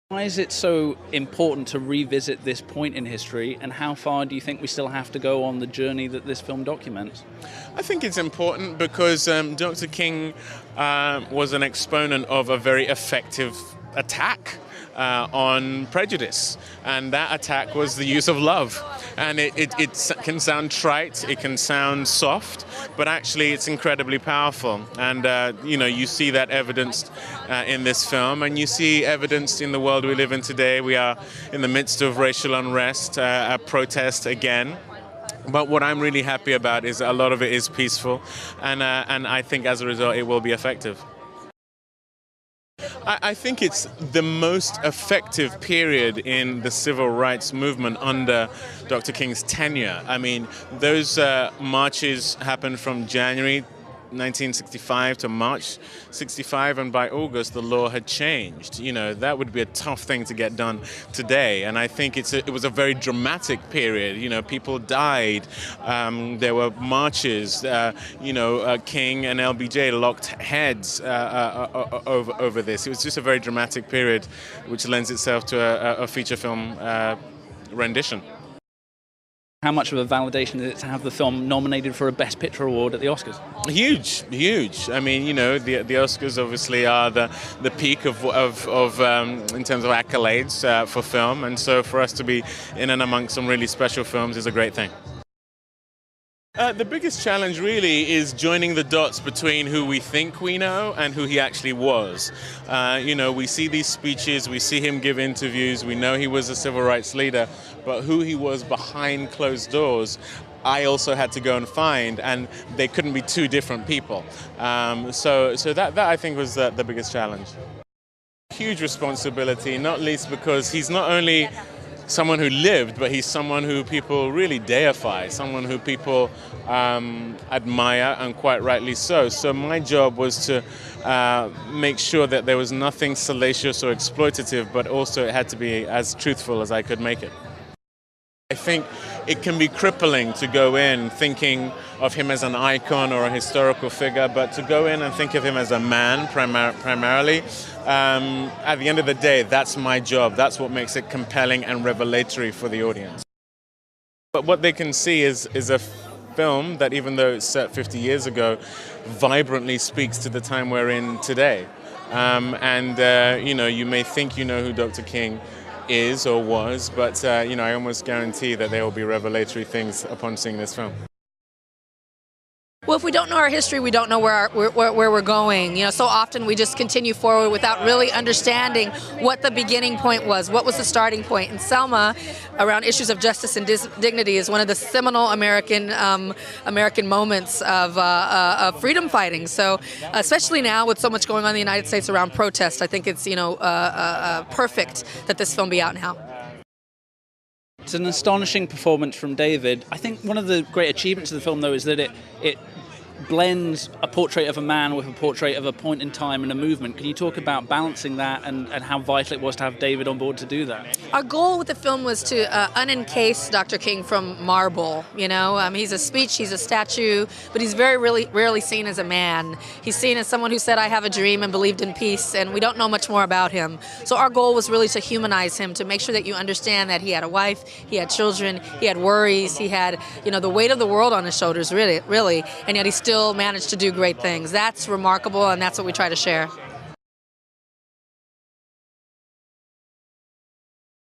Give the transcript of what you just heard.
Why is it so important to revisit this point in history, and how far do you think we still have to go on the journey that this film documents? I think it's important because Dr. King was an exponent of a very effective attack on prejudice, and that attack was the use of love. And it can sound trite, it can sound soft, but actually it's incredibly powerful. And you see that evidenced in this film, and you see evidenced in the world we live in today. We are in the midst of racial unrest, a protest again. But what I'm really happy about is a lot of it is peaceful, and I think as a result it will be effective. I think it's the most effective period in the civil rights movement under Dr. King's tenure. I mean, those marches happened from January 1965 to March 65, and by August the law had changed. You know, that would be a tough thing to get done today, and I think it was a very dramatic period. You know, people died, there were marches, King and LBJ locked heads over this. It was just a very dramatic period, which lends itself to a feature film rendition. How much of a validation is it to have the film nominated for a Best Picture award at the Oscars? Huge, huge. I mean, the Oscars obviously are the peak of in terms of accolades for film, and so for us to be in and amongst some really special films is a great thing. The biggest challenge really is joining the dots between who we think we know and who he actually was. We see these speeches, we see him give interviews, we know he was a civil rights leader, but who he was behind closed doors, I also had to go and find, and they couldn't be two different people. So that I think was the biggest challenge. Huge responsibility, not least because he's not only someone who lived, but he's someone who people really deify, someone who people admire, and quite rightly so. So my job was to make sure that there was nothing salacious or exploitative, but also it had to be as truthful as I could make it. I think it can be crippling to go in thinking of him as an icon or a historical figure, but to go in and think of him as a man primarily, at the end of the day, that's my job. That's what makes it compelling and revelatory for the audience. But what they can see is a film that, even though it's set 50 years ago, vibrantly speaks to the time we're in today. You may think you know who Dr. King is or was, but I almost guarantee that there will be revelatory things upon seeing this film. Well, if we don't know our history, we don't know where we're going. So often we just continue forward without really understanding what the beginning point was, what was the starting point. And Selma, around issues of justice and dignity, is one of the seminal American moments of freedom fighting. So, especially now with so much going on in the United States around protest, I think it's perfect that this film be out now. It's an astonishing performance from David. I think one of the great achievements of the film, though, is that it blends a portrait of a man with a portrait of a point in time and a movement. Can you talk about balancing that and how vital it was to have David on board to do that? Our goal with the film was to unencase Dr. King from marble. He's a speech, he's a statue, but he's very rarely seen as a man. He's seen as someone who said, "I have a dream," and believed in peace, and we don't know much more about him. So our goal was really to humanize him, to make sure that you understand that he had a wife, he had children, he had worries, he had the weight of the world on his shoulders, really, and yet he still managed to do great things. That's remarkable, and that's what we try to share.